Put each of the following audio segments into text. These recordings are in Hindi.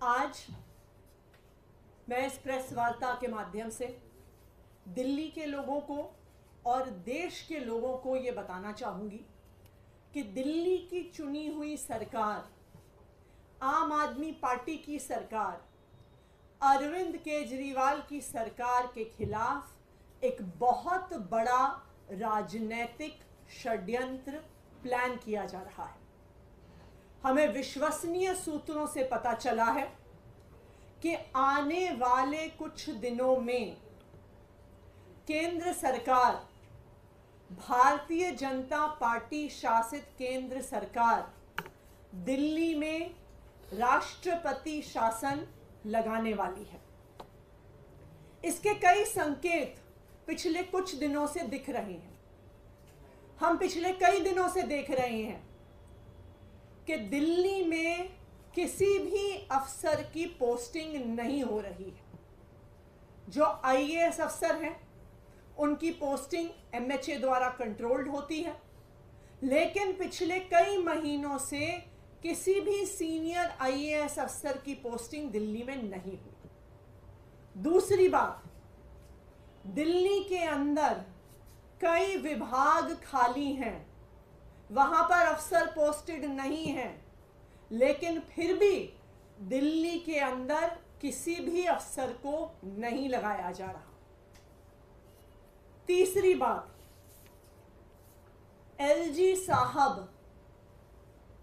आज मैं इस प्रेस वार्ता के माध्यम से दिल्ली के लोगों को और देश के लोगों को ये बताना चाहूँगी कि दिल्ली की चुनी हुई सरकार, आम आदमी पार्टी की सरकार, अरविंद केजरीवाल की सरकार के खिलाफ एक बहुत बड़ा राजनीतिक षड्यंत्र प्लान किया जा रहा है। हमें विश्वसनीय सूत्रों से पता चला है कि आने वाले कुछ दिनों में केंद्र सरकार, भारतीय जनता पार्टी शासित केंद्र सरकार दिल्ली में राष्ट्रपति शासन लगाने वाली है। इसके कई संकेत पिछले कुछ दिनों से दिख रहे हैं। हम पिछले कई दिनों से देख रहे हैं कि दिल्ली में किसी भी अफसर की पोस्टिंग नहीं हो रही है। जो आईएएस अफसर हैं उनकी पोस्टिंग एमएचए द्वारा कंट्रोल्ड होती है, लेकिन पिछले कई महीनों से किसी भी सीनियर आईएएस अफसर की पोस्टिंग दिल्ली में नहीं हुई। दूसरी बात, दिल्ली के अंदर कई विभाग खाली हैं, वहां पर अफसर पोस्टेड नहीं हैं, लेकिन फिर भी दिल्ली के अंदर किसी भी अफसर को नहीं लगाया जा रहा। तीसरी बात, एलजी साहब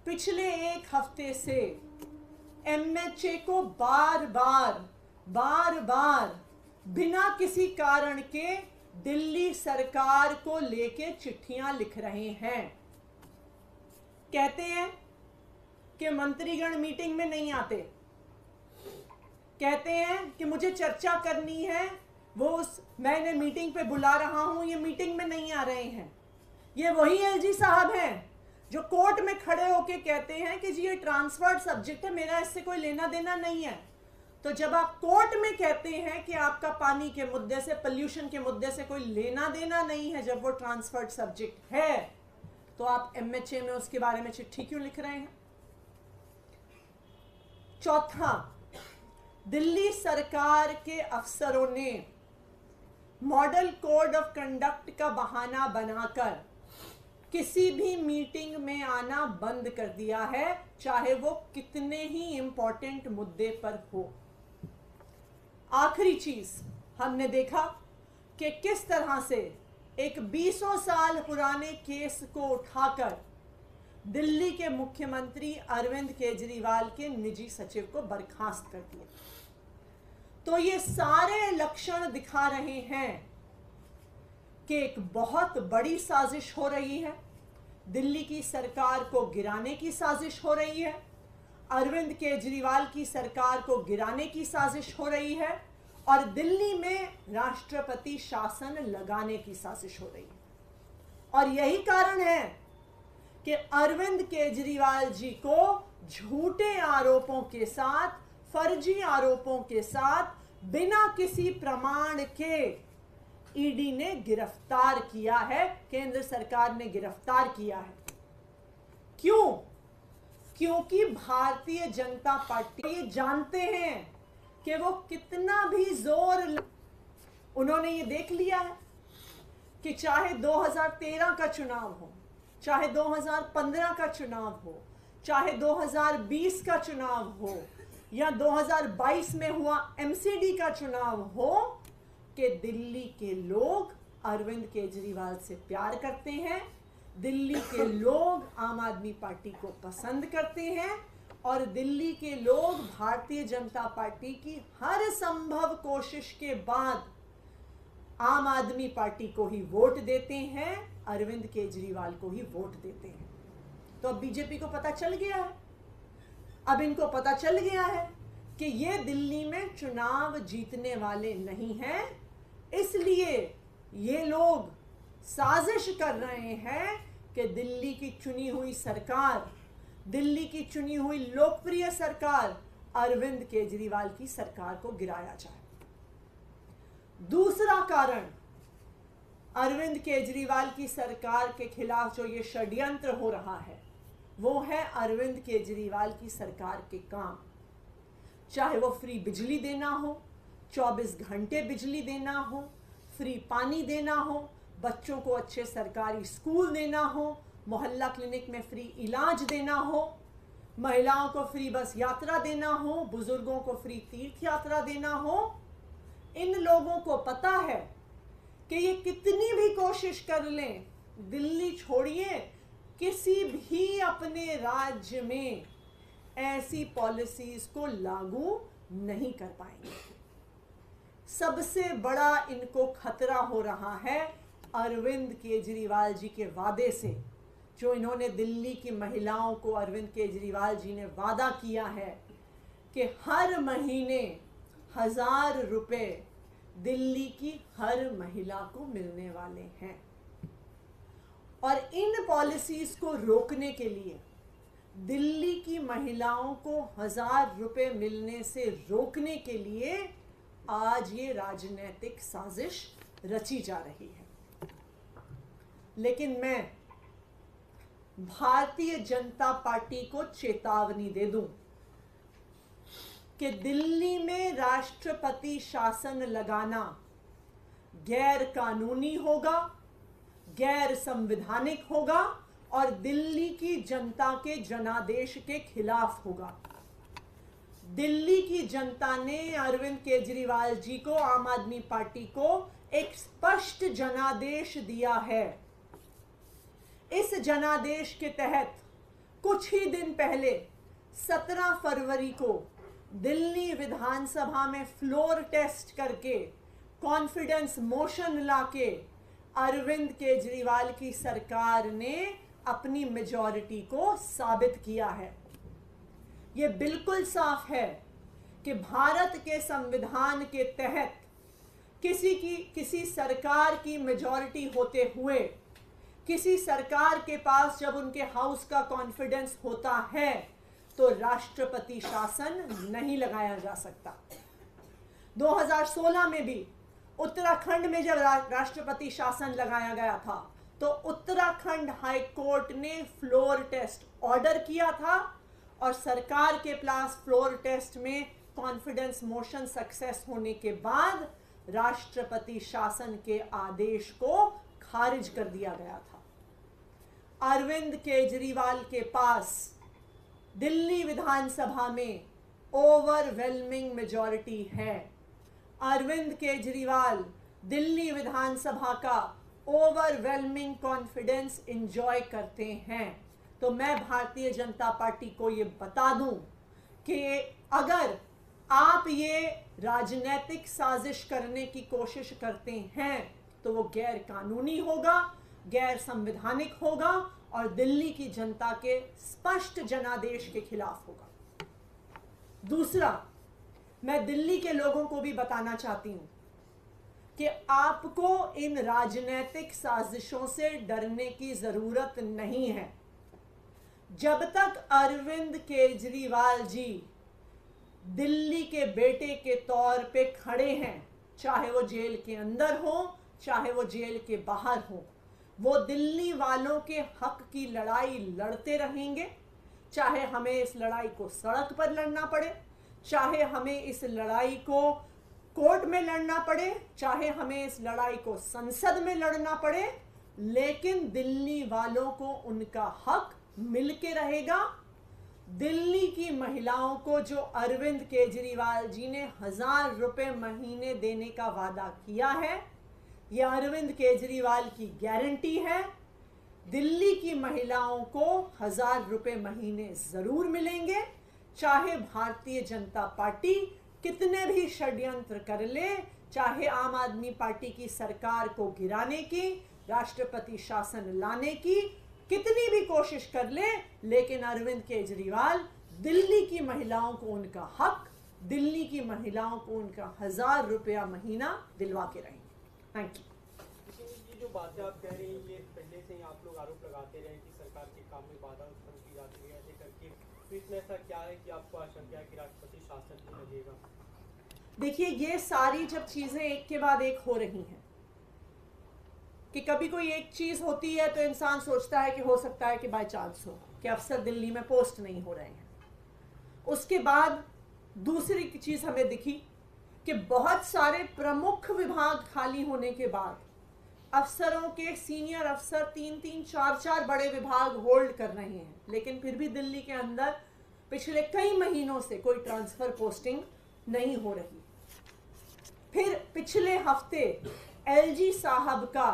पिछले एक हफ्ते से एमएचए को बार बार बिना किसी कारण के दिल्ली सरकार को लेके चिट्ठियां लिख रहे हैं। कहते हैं कि मंत्रीगण मीटिंग में नहीं आते, कहते हैं कि मुझे चर्चा करनी है, मैंने मीटिंग पे बुला रहा हूं, ये मीटिंग में नहीं आ रहे हैं। ये वही एलजी साहब हैं जो कोर्ट में खड़े होके कहते हैं कि जी ये ट्रांसफर्ड सब्जेक्ट है, मेरा इससे कोई लेना देना नहीं है। तो जब आप कोर्ट में कहते हैं कि आपका पानी के मुद्दे से, पोल्यूशन के मुद्दे से कोई लेना देना नहीं है, जब वो ट्रांसफर्ड सब्जेक्ट है, तो आप एमएचए में उसके बारे में चिट्ठी क्यों लिख रहे हैं? चौथा, दिल्ली सरकार के अफसरों ने मॉडल कोड ऑफ कंडक्ट का बहाना बनाकर किसी भी मीटिंग में आना बंद कर दिया है, चाहे वो कितने ही इंपॉर्टेंट मुद्दे पर हो। आखिरी चीज, हमने देखा कि किस तरह से एक 20 साल पुराने केस को उठाकर दिल्ली के मुख्यमंत्री अरविंद केजरीवाल के निजी सचिव को बर्खास्त कर दिया। तो ये सारे लक्षण दिखा रहे हैं कि एक बहुत बड़ी साजिश हो रही है, दिल्ली की सरकार को गिराने की साजिश हो रही है, अरविंद केजरीवाल की सरकार को गिराने की साजिश हो रही है, और दिल्ली में राष्ट्रपति शासन लगाने की साजिश हो रही है। और यही कारण है कि अरविंद केजरीवाल जी को झूठे आरोपों के साथ, फर्जी आरोपों के साथ, बिना किसी प्रमाण के ईडी ने गिरफ्तार किया है, केंद्र सरकार ने गिरफ्तार किया है। क्यों? क्योंकि भारतीय जनता पार्टी ये जानते हैं कि वो कितना भी उन्होंने ये देख लिया है कि चाहे 2013 का चुनाव हो, चाहे 2015 का चुनाव हो, चाहे 2020 का चुनाव हो, या 2022 में हुआ एमसीडी का चुनाव हो, कि दिल्ली के लोग अरविंद केजरीवाल से प्यार करते हैं, दिल्ली के लोग आम आदमी पार्टी को पसंद करते हैं, और दिल्ली के लोग भारतीय जनता पार्टी की हर संभव कोशिश के बाद आम आदमी पार्टी को ही वोट देते हैं, अरविंद केजरीवाल को ही वोट देते हैं। तो अब बीजेपी को पता चल गया है, अब इनको पता चल गया है कि ये दिल्ली में चुनाव जीतने वाले नहीं हैं, इसलिए ये लोग साजिश कर रहे हैं कि दिल्ली की चुनी हुई सरकार, दिल्ली की चुनी हुई लोकप्रिय सरकार अरविंद केजरीवाल की सरकार को गिराया जाए। दूसरा कारण, अरविंद केजरीवाल की सरकार के खिलाफ जो ये षड्यंत्र हो रहा है, वो है अरविंद केजरीवाल की सरकार के काम। चाहे वो फ्री बिजली देना हो, 24 घंटे बिजली देना हो, फ्री पानी देना हो, बच्चों को अच्छे सरकारी स्कूल देना हो, मोहल्ला क्लिनिक में फ्री इलाज देना हो, महिलाओं को फ्री बस यात्रा देना हो, बुजुर्गों को फ्री तीर्थ यात्रा देना हो। इन लोगों को पता है कि ये कितनी भी कोशिश कर लें, दिल्ली छोड़िए, किसी भी अपने राज्य में ऐसी पॉलिसीज को लागू नहीं कर पाएंगे। सबसे बड़ा इनको खतरा हो रहा है अरविंद केजरीवाल जी के वादे से, जो इन्होंने दिल्ली की महिलाओं को, अरविंद केजरीवाल जी ने वादा किया है कि हर महीने 1000 रुपए दिल्ली की हर महिला को मिलने वाले हैं। और इन पॉलिसीज को रोकने के लिए, दिल्ली की महिलाओं को 1000 रुपए मिलने से रोकने के लिए आज ये राजनीतिक साजिश रची जा रही है। लेकिन मैं भारतीय जनता पार्टी को चेतावनी दे दूं कि दिल्ली में राष्ट्रपति शासन लगाना गैर कानूनी होगा, गैर संवैधानिक होगा और दिल्ली की जनता के जनादेश के खिलाफ होगा। दिल्ली की जनता ने अरविंद केजरीवाल जी को, आम आदमी पार्टी को एक स्पष्ट जनादेश दिया है। इस जनादेश के तहत कुछ ही दिन पहले 17 फरवरी को दिल्ली विधानसभा में फ्लोर टेस्ट करके, कॉन्फिडेंस मोशन लाके अरविंद केजरीवाल की सरकार ने अपनी मेजॉरिटी को साबित किया है। ये बिल्कुल साफ है कि भारत के संविधान के तहत किसी सरकार की मेजॉरिटी होते हुए, किसी सरकार के पास जब उनके हाउस का कॉन्फिडेंस होता है तो राष्ट्रपति शासन नहीं लगाया जा सकता। 2016 में भी उत्तराखंड में जब राष्ट्रपति शासन लगाया गया था तो उत्तराखंड हाई कोर्ट ने फ्लोर टेस्ट ऑर्डर किया था और सरकार के पास फ्लोर टेस्ट में कॉन्फिडेंस मोशन सक्सेस होने के बाद राष्ट्रपति शासन के आदेश को खारिज कर दिया गया था। अरविंद केजरीवाल के पास दिल्ली विधानसभा में ओवरवेलमिंग मेजॉरिटी है। अरविंद केजरीवाल दिल्ली विधानसभा का ओवरवेलमिंग कॉन्फिडेंस एंजॉय करते हैं। तो मैं भारतीय जनता पार्टी को ये बता दूं कि अगर आप ये राजनीतिक साजिश करने की कोशिश करते हैं तो वो गैर कानूनी होगा, गैर संवैधानिक होगा और दिल्ली की जनता के स्पष्ट जनादेश के खिलाफ होगा। दूसरा, मैं दिल्ली के लोगों को भी बताना चाहती हूं कि आपको इन राजनीतिक साजिशों से डरने की जरूरत नहीं है। जब तक अरविंद केजरीवाल जी दिल्ली के बेटे के तौर पे खड़े हैं, चाहे वो जेल के अंदर हो, चाहे वो जेल के बाहर हो, वो दिल्ली वालों के हक की लड़ाई लड़ते रहेंगे। चाहे हमें इस लड़ाई को सड़क पर लड़ना पड़े, चाहे हमें इस लड़ाई को कोर्ट में लड़ना पड़े, चाहे हमें इस लड़ाई को संसद में लड़ना पड़े, लेकिन दिल्ली वालों को उनका हक मिलके रहेगा। दिल्ली की महिलाओं को जो अरविंद केजरीवाल जी ने 1000 रुपए महीने देने का वादा किया है, यह अरविंद केजरीवाल की गारंटी है। दिल्ली की महिलाओं को 1000 रुपए महीने जरूर मिलेंगे, चाहे भारतीय जनता पार्टी कितने भी षड्यंत्र कर ले, चाहे आम आदमी पार्टी की सरकार को गिराने की, राष्ट्रपति शासन लाने की कितनी भी कोशिश कर ले, लेकिन अरविंद केजरीवाल दिल्ली की महिलाओं को उनका हक, दिल्ली की महिलाओं को उनका 1000 रुपया महीना दिलवा के रहेंगे। Thank you. ये जो बातें आप कह रही हैं, ये पहले से ही आप लोग आरोप लगाते रहे कि सरकार के काम में बाधा उत्पन्न की जाती है, ऐसे करके तो इसमें ऐसा क्या है कि आपको आशंका है कि राष्ट्रपति शासन नहीं लगेगा? देखिए, ये सारी जब चीजें एक के बाद एक हो रही हैं कि कभी कोई एक चीज होती है तो इंसान सोचता है कि हो सकता है कि बाय चांस हो कि अफसर दिल्ली में पोस्ट नहीं हो रहे हैं। उसके बाद दूसरी चीज हमें दिखी कि बहुत सारे प्रमुख विभाग खाली होने के बाद अफसरों के सीनियर अफसर 3-3, 4-4 बड़े विभाग होल्ड कर रहे हैं, लेकिन फिर भी दिल्ली के अंदर पिछले कई महीनों से कोई ट्रांसफर पोस्टिंग नहीं हो रही। फिर पिछले हफ्ते एलजी साहब का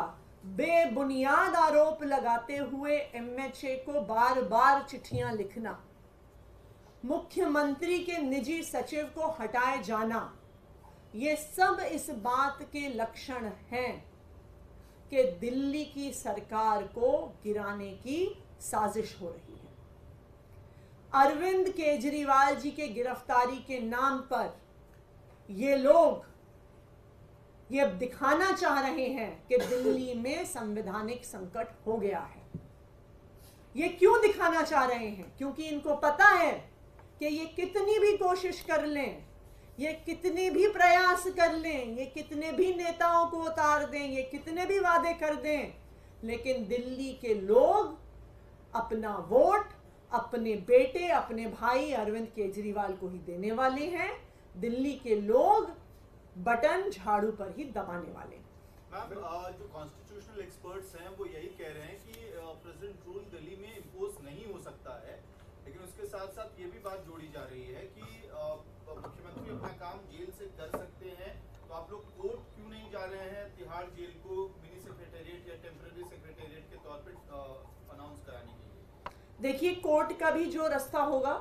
बेबुनियाद आरोप लगाते हुए एमएचए को बार बार चिट्ठियां लिखना, मुख्यमंत्री के निजी सचिव को हटाए जाना, ये सब इस बात के लक्षण हैं कि दिल्ली की सरकार को गिराने की साजिश हो रही है। अरविंद केजरीवाल जी के गिरफ्तारी के नाम पर ये लोग ये दिखाना चाह रहे हैं कि दिल्ली में संवैधानिक संकट हो गया है। ये क्यों दिखाना चाह रहे हैं? क्योंकि इनको पता है कि ये कितनी भी कोशिश कर लें, ये कितने भी प्रयास कर लें, ये कितने भी नेताओं को उतार दें, ये कितने भी वादे कर दें, लेकिन दिल्ली के लोग अपना वोट अपने बेटे, अपने भाई अरविंद केजरीवाल को ही देने वाले हैं। दिल्ली के लोग बटन झाड़ू पर ही दबाने वाले हैं। मैम, जो कॉन्स्टिट्यूशनल एक्सपर्ट्स हैं वो यही कह रहे हैं कि प्रेसिडेंट रूल दिल्ली में इम्पोज नहीं हो सकता है, लेकिन उसके साथ साथ ये भी बात जोड़ी जा रही है कि मुख्यमंत्री अपना काम जेल से कर सकते हैं, तो आप लोग कोर्ट क्यों नहीं जा रहे हैं तिहाड़ जेल को मिनी सेक्रेटेरिएट या टेम्पररी सेक्रेटेरिएट के तौर पर अनाउंस कराने के लिए? देखिए, कोर्ट का भी जो रास्ता होगा,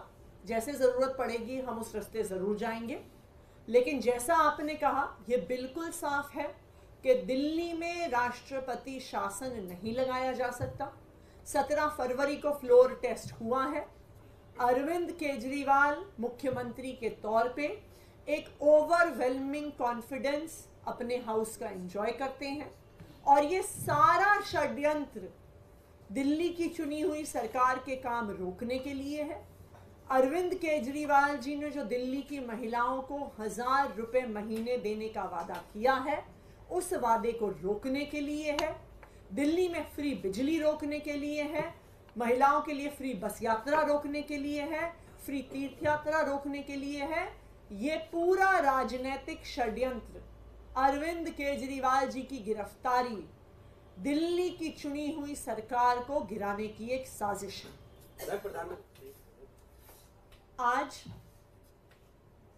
जैसे जरूरत पड़ेगी हम उस रास्ते जरूर जाएंगे, लेकिन जैसा आपने कहा ये बिल्कुल साफ है कि दिल्ली में राष्ट्रपति शासन नहीं लगाया जा सकता। 17 फरवरी को फ्लोर टेस्ट हुआ है। अरविंद केजरीवाल मुख्यमंत्री के तौर पे एक ओवरवेलमिंग कॉन्फिडेंस अपने हाउस का एंजॉय करते हैं, और ये सारा षड्यंत्र दिल्ली की चुनी हुई सरकार के काम रोकने के लिए है। अरविंद केजरीवाल जी ने जो दिल्ली की महिलाओं को 1000 रुपए महीने देने का वादा किया है, उस वादे को रोकने के लिए है। दिल्ली में फ्री बिजली रोकने के लिए है, महिलाओं के लिए फ्री बस यात्रा रोकने के लिए है, फ्री तीर्थ यात्रा रोकने के लिए है। ये पूरा राजनीतिक षड्यंत्र, अरविंद केजरीवाल जी की गिरफ्तारी दिल्ली की चुनी हुई सरकार को गिराने की एक साजिश है। आज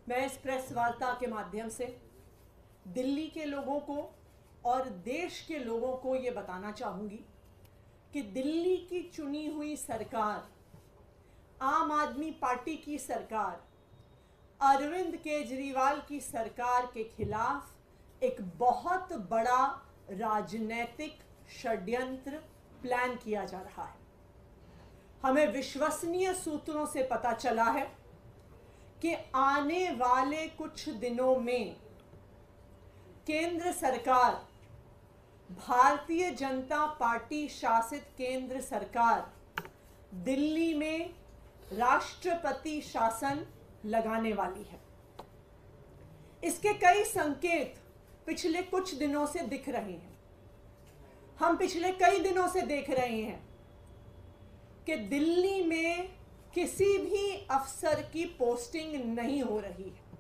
मैं इस प्रेस वार्ता के माध्यम से दिल्ली के लोगों को और देश के लोगों को ये बताना चाहूंगी कि दिल्ली की चुनी हुई सरकार, आम आदमी पार्टी की सरकार, अरविंद केजरीवाल की सरकार के खिलाफ एक बहुत बड़ा राजनीतिक षड्यंत्र प्लान किया जा रहा है। हमें विश्वसनीय सूत्रों से पता चला है कि आने वाले कुछ दिनों में केंद्र सरकार, भारतीय जनता पार्टी शासित केंद्र सरकार दिल्ली में राष्ट्रपति शासन लगाने वाली है। इसके कई संकेत पिछले कुछ दिनों से दिख रहे हैं। हम पिछले कई दिनों से देख रहे हैं कि दिल्ली में किसी भी अफसर की पोस्टिंग नहीं हो रही है।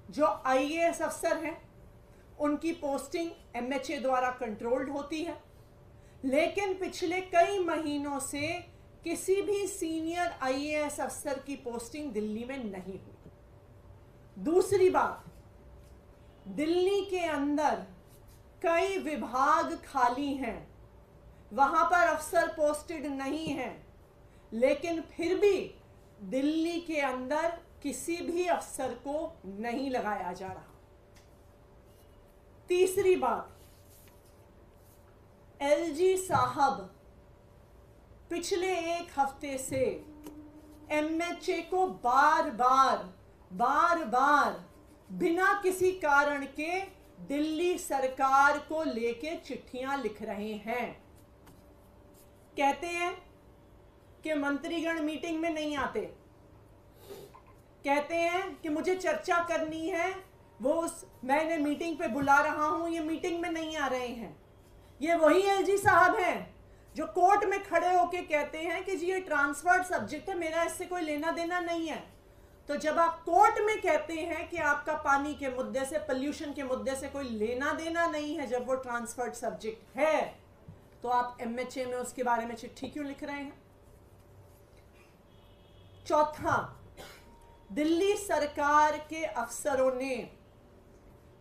जो आईएएस अफसर हैं उनकी पोस्टिंग एमएचए द्वारा कंट्रोल्ड होती है, लेकिन पिछले कई महीनों से किसी भी सीनियर आईएएस अफसर की पोस्टिंग दिल्ली में नहीं हुई। दूसरी बात, दिल्ली के अंदर कई विभाग खाली हैं, वहां पर अफसर पोस्टेड नहीं हैं, लेकिन फिर भी दिल्ली के अंदर किसी भी अफसर को नहीं लगाया जा रहा। तीसरी बात, एलजी साहब पिछले एक हफ्ते से एमएचए को बार बार बिना किसी कारण के दिल्ली सरकार को लेके चिट्ठियां लिख रहे हैं। कहते हैं कि मंत्रीगण मीटिंग में नहीं आते, कहते हैं कि मुझे चर्चा करनी है, मैंने मीटिंग पे बुला रहा हूं, ये मीटिंग में नहीं आ रहे हैं। ये वही एलजी साहब हैं जो कोर्ट में खड़े होके कहते हैं कि जी ये ट्रांसफर्ड सब्जेक्ट है, मेरा इससे कोई लेना देना नहीं है। तो जब आप कोर्ट में कहते हैं कि आपका पानी के मुद्दे से, पोल्यूशन के मुद्दे से कोई लेना देना नहीं है, जब वो ट्रांसफर्ड सब्जेक्ट है, तो आप MHA में उसके बारे में चिट्ठी क्यों लिख रहे हैं? चौथा, दिल्ली सरकार के अफसरों ने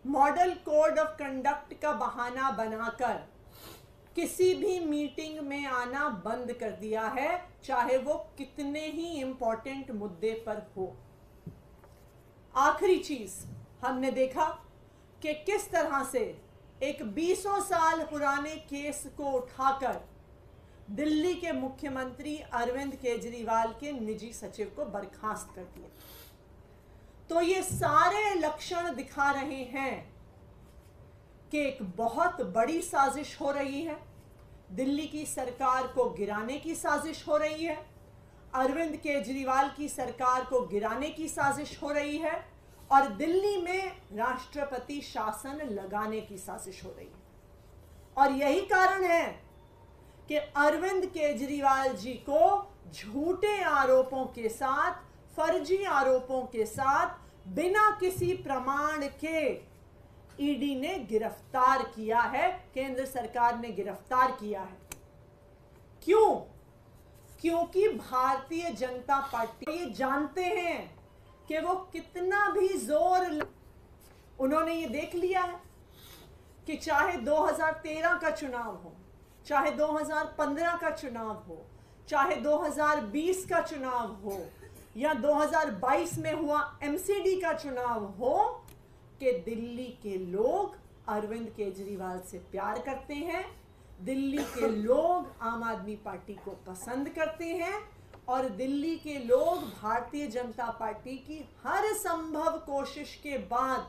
मॉडल कोड ऑफ कंडक्ट का बहाना बनाकर किसी भी मीटिंग में आना बंद कर दिया है, चाहे वो कितने ही इंपॉर्टेंट मुद्दे पर हो। आखिरी चीज, हमने देखा कि किस तरह से एक 20 साल पुराने केस को उठाकर दिल्ली के मुख्यमंत्री अरविंद केजरीवाल के निजी सचिव को बर्खास्त कर दिया। तो ये सारे लक्षण दिखा रहे हैं कि एक बहुत बड़ी साजिश हो रही है, दिल्ली की सरकार को गिराने की साजिश हो रही है, अरविंद केजरीवाल की सरकार को गिराने की साजिश हो रही है, और दिल्ली में राष्ट्रपति शासन लगाने की साजिश हो रही है। और यही कारण है कि अरविंद केजरीवाल जी को झूठे आरोपों के साथ, फर्जी आरोपों के साथ, बिना किसी प्रमाण के ईडी ने गिरफ्तार किया है, केंद्र सरकार ने गिरफ्तार किया है। क्यों? क्योंकि भारतीय जनता पार्टी ये जानते हैं कि वो कितना भी जोर, उन्होंने ये देख लिया है कि चाहे 2013 का चुनाव हो, चाहे 2015 का चुनाव हो, चाहे 2020 का चुनाव हो, या 2022 में हुआ MCD का चुनाव हो, कि दिल्ली के लोग अरविंद केजरीवाल से प्यार करते हैं, दिल्ली के लोग आम आदमी पार्टी को पसंद करते हैं, और दिल्ली के लोग भारतीय जनता पार्टी की हर संभव कोशिश के बाद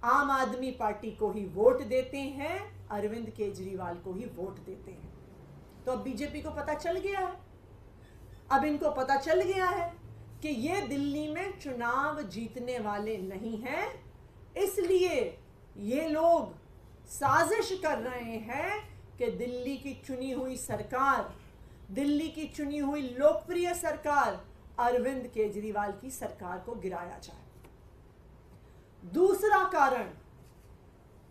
आम आदमी पार्टी को ही वोट देते हैं, अरविंद केजरीवाल को ही वोट देते हैं। तो अब बीजेपी को पता चल गया है, अब इनको पता चल गया है कि ये दिल्ली में चुनाव जीतने वाले नहीं हैं, इसलिए ये लोग साजिश कर रहे हैं कि दिल्ली की चुनी हुई सरकार, दिल्ली की चुनी हुई लोकप्रिय सरकार अरविंद केजरीवाल की सरकार को गिराया जाए। दूसरा कारण,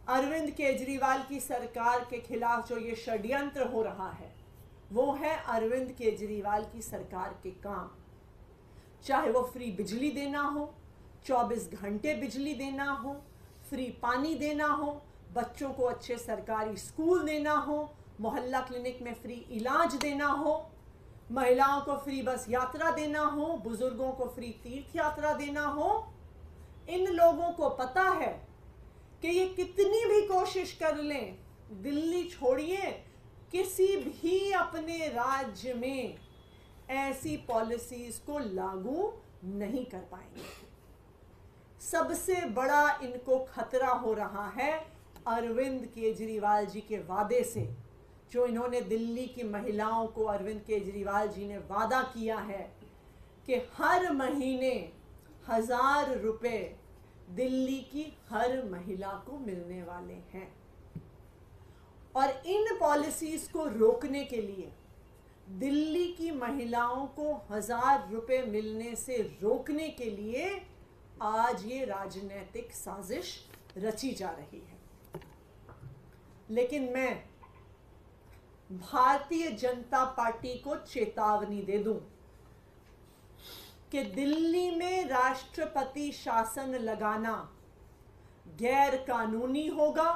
अरविंद केजरीवाल की सरकार के खिलाफ जो ये षड्यंत्र हो रहा है, वो है अरविंद केजरीवाल की सरकार के काम। चाहे वो फ्री बिजली देना हो, 24 घंटे बिजली देना हो, फ्री पानी देना हो, बच्चों को अच्छे सरकारी स्कूल देना हो, मोहल्ला क्लिनिक में फ्री इलाज देना हो, महिलाओं को फ्री बस यात्रा देना हो, बुजुर्गों को फ्री तीर्थ यात्रा देना हो। इन लोगों को पता है कि ये कितनी भी कोशिश कर लें, दिल्ली छोड़िए, किसी भी अपने राज्य में ऐसी पॉलिसीज को लागू नहीं कर पाएंगे। सबसे बड़ा इनको खतरा हो रहा है अरविंद केजरीवाल जी के वादे से, जो इन्होंने दिल्ली की महिलाओं को, अरविंद केजरीवाल जी ने वादा किया है कि हर महीने 1000 रुपए दिल्ली की हर महिला को मिलने वाले हैं। और इन पॉलिसीज को रोकने के लिए, दिल्ली की महिलाओं को 1000 रुपए मिलने से रोकने के लिए आज ये राजनीतिक साजिश रची जा रही है। लेकिन मैं भारतीय जनता पार्टी को चेतावनी दे दूं कि दिल्ली में राष्ट्रपति शासन लगाना गैर कानूनी होगा,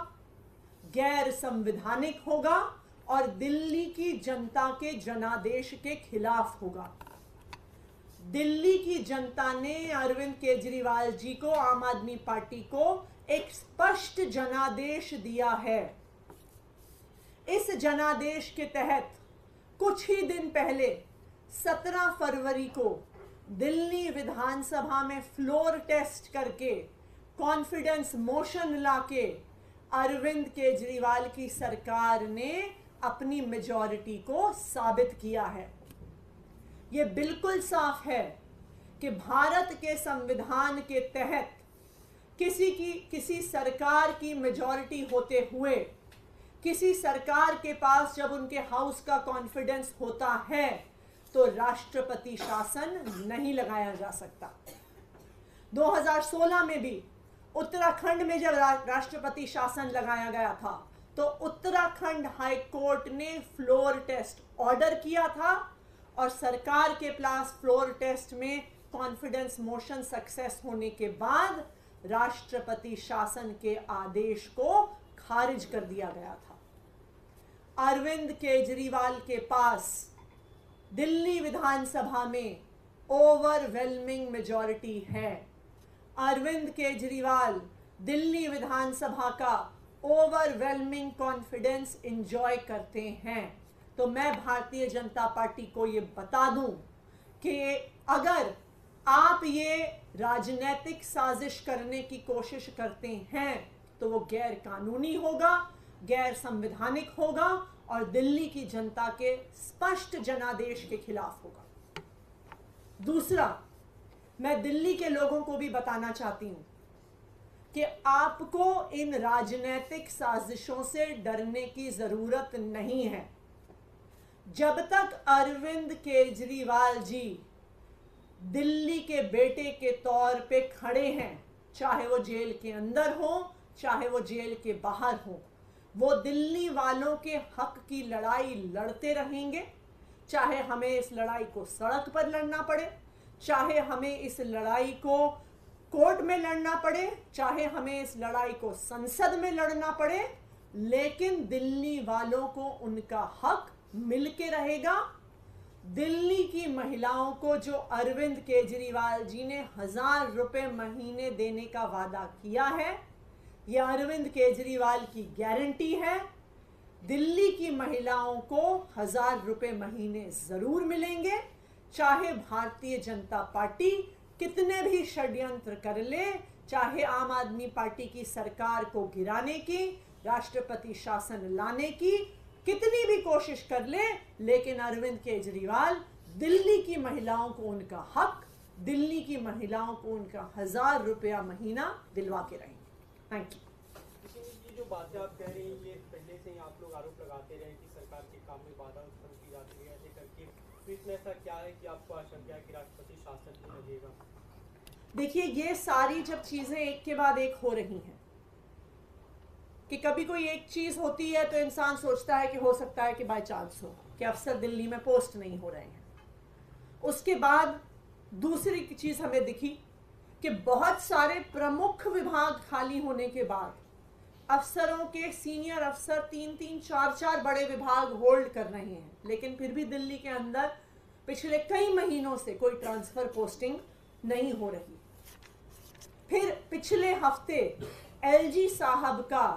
गैर संवैधानिक होगा और दिल्ली की जनता के जनादेश के खिलाफ होगा। दिल्ली की जनता ने अरविंद केजरीवाल जी को, आम आदमी पार्टी को एक स्पष्ट जनादेश दिया है। इस जनादेश के तहत कुछ ही दिन पहले 17 फरवरी को दिल्ली विधानसभा में फ्लोर टेस्ट करके, कॉन्फिडेंस मोशन लाके अरविंद केजरीवाल की सरकार ने अपनी मेजॉरिटी को साबित किया है। ये बिल्कुल साफ है कि भारत के संविधान के तहत किसी सरकार की मेजॉरिटी होते हुए, किसी सरकार के पास जब उनके हाउस का कॉन्फिडेंस होता है, तो राष्ट्रपति शासन नहीं लगाया जा सकता। 2016 में भी उत्तराखंड में जब राष्ट्रपति शासन लगाया गया था तो उत्तराखंड हाई कोर्ट ने फ्लोर टेस्ट ऑर्डर किया था और सरकार के पास फ्लोर टेस्ट में कॉन्फिडेंस मोशन सक्सेस होने के बाद राष्ट्रपति शासन के आदेश को खारिज कर दिया गया था। अरविंद केजरीवाल के पास दिल्ली विधानसभा में ओवरवेलमिंग मेजॉरिटी है। अरविंद केजरीवाल दिल्ली विधानसभा का ओवरवेलमिंग कॉन्फिडेंस एंजॉय करते हैं। तो मैं भारतीय जनता पार्टी को ये बता दूं कि अगर आप ये राजनीतिक साजिश करने की कोशिश करते हैं तो वो गैर कानूनी होगा, गैर संवैधानिक होगा और दिल्ली की जनता के स्पष्ट जनादेश के खिलाफ होगा। दूसरा, मैं दिल्ली के लोगों को भी बताना चाहती हूं कि आपको इन राजनीतिक साजिशों से डरने की जरूरत नहीं है। जब तक अरविंद केजरीवाल जी दिल्ली के बेटे के तौर पे खड़े हैं, चाहे वो जेल के अंदर हो चाहे वो जेल के बाहर हो, वो दिल्ली वालों के हक की लड़ाई लड़ते रहेंगे। चाहे हमें इस लड़ाई को सड़क पर लड़ना पड़े, चाहे हमें इस लड़ाई को कोर्ट में लड़ना पड़े, चाहे हमें इस लड़ाई को संसद में लड़ना पड़े, लेकिन दिल्ली वालों को उनका हक मिलके रहेगा। दिल्ली की महिलाओं को जो अरविंद केजरीवाल जी ने 1000 रुपए महीने देने का वादा किया है, यह अरविंद केजरीवाल की गारंटी है। दिल्ली की महिलाओं को 1000 रुपए महीने जरूर मिलेंगे, चाहे भारतीय जनता पार्टी कितने भी षड्यंत्र कर ले, चाहे आम आदमी पार्टी की सरकार को गिराने की, राष्ट्रपति शासन लाने की कितनी भी कोशिश कर ले, लेकिन अरविंद केजरीवाल दिल्ली की महिलाओं को उनका हक, दिल्ली की महिलाओं को उनका 1000 रुपया महीना दिलवा के रहेंगे। Thank you. ये जो बातें आप कह रही हैं, ये पहले से ही आप लोग आरोप लगाते रहे कि सरकार के काम में बाधा उत्पन्न की जाती है ऐसे करके, तो इसमें ऐसा क्या है कि आपको आशंका है कि राष्ट्रपति शासन भी लगेगा? देखिए, ये सारी जब चीजें एक के बाद एक हो रही हैं कि कभी कोई एक चीज होती है तो इंसान सोचता है कि हो सकता है कि बाय चांस हो कि अफसर दिल्ली में पोस्ट नहीं हो रहे हैं। उसके बाद दूसरी चीज हमें दिखी कि बहुत सारे प्रमुख विभाग खाली होने के बाद अफसरों के सीनियर अफसर 3-3, 4-4 बड़े विभाग होल्ड कर रहे हैं, लेकिन फिर भी दिल्ली के अंदर पिछले कई महीनों से कोई ट्रांसफर पोस्टिंग नहीं हो रही। फिर पिछले हफ्ते एलजी साहब का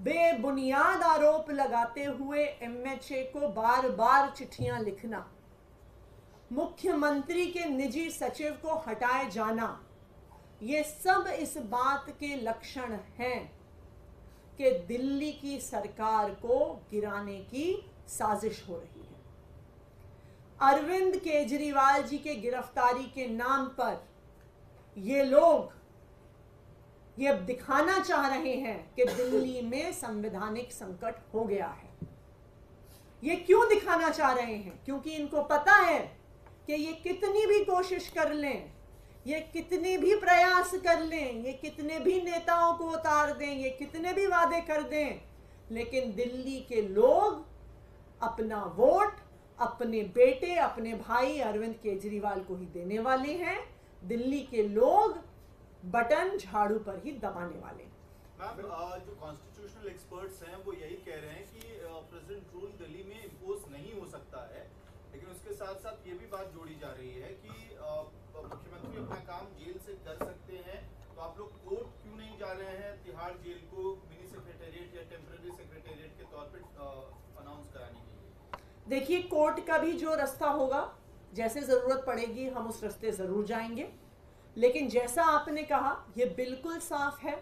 बेबुनियाद आरोप लगाते हुए एमएचए को बार बार चिट्ठियां लिखना, मुख्यमंत्री के निजी सचिव को हटाए जाना, ये सब इस बात के लक्षण हैं कि दिल्ली की सरकार को गिराने की साजिश हो रही है। अरविंद केजरीवाल जी के गिरफ्तारी के नाम पर ये लोग ये दिखाना चाह रहे हैं कि दिल्ली में संवैधानिक संकट हो गया है। ये क्यों दिखाना चाह रहे हैं? क्योंकि इनको पता है कि ये कितनी भी कोशिश कर लें, ये कितने भी प्रयास कर लें, ये कितने भी नेताओं को उतार दें, ये कितने भी वादे कर दें, लेकिन दिल्ली के लोग अपना वोट अपने बेटे, अपने भाई अरविंद केजरीवाल को ही देने वाले हैं। दिल्ली के लोग बटन झाड़ू पर ही दबाने वाले हैं। मैम, जो कॉन्स्टिट्यूशनल एक्सपर्ट्स हैं वो यही कह रहे हैं कि प्रेसिडेंट रूल दिल्ली में इम्पोज नहीं हो सकता है, लेकिन उसके साथ साथ ये भी बात जोड़ी जा रही है कि मुख्यमंत्री अपना काम जेल से कर सकते हैं, तो आप लोग कोर्ट क्यों नहीं जा रहे हैं तिहाड़ जेल को मिनी सेक्रेटेरिएट या टेम्पररी सेक्रेटेरिएट के तौर पर अनाउंस कराने के लिए? देखिए, कोर्ट का भी जो रास्ता होगा, जैसे जरूरत पड़ेगी हम उस रास्ते जरूर जाएंगे, लेकिन जैसा आपने कहा ये बिल्कुल साफ है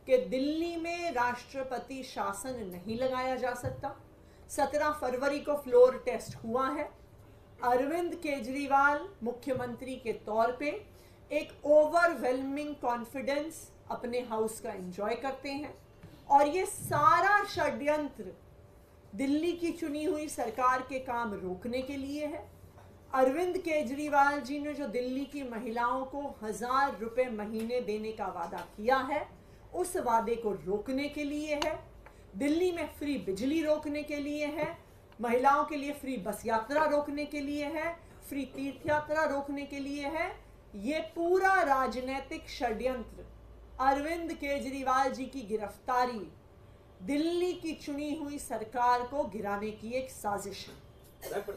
कि दिल्ली में राष्ट्रपति शासन नहीं लगाया जा सकता। 17 फरवरी को फ्लोर टेस्ट हुआ है। अरविंद केजरीवाल मुख्यमंत्री के तौर पे एक ओवरवेलमिंग कॉन्फिडेंस अपने हाउस का एंजॉय करते हैं और ये सारा षड्यंत्र दिल्ली की चुनी हुई सरकार के काम रोकने के लिए है। अरविंद केजरीवाल जी ने जो दिल्ली की महिलाओं को 1000 रुपए महीने देने का वादा किया है, उस वादे को रोकने के लिए है। दिल्ली में फ्री बिजली रोकने के लिए है, महिलाओं के लिए फ्री बस यात्रा रोकने के लिए है, फ्री तीर्थ यात्रा रोकने के लिए है। ये पूरा राजनीतिक षड्यंत्र, अरविंद केजरीवाल जी की गिरफ्तारी दिल्ली की चुनी हुई सरकार को गिराने की एक साजिश है।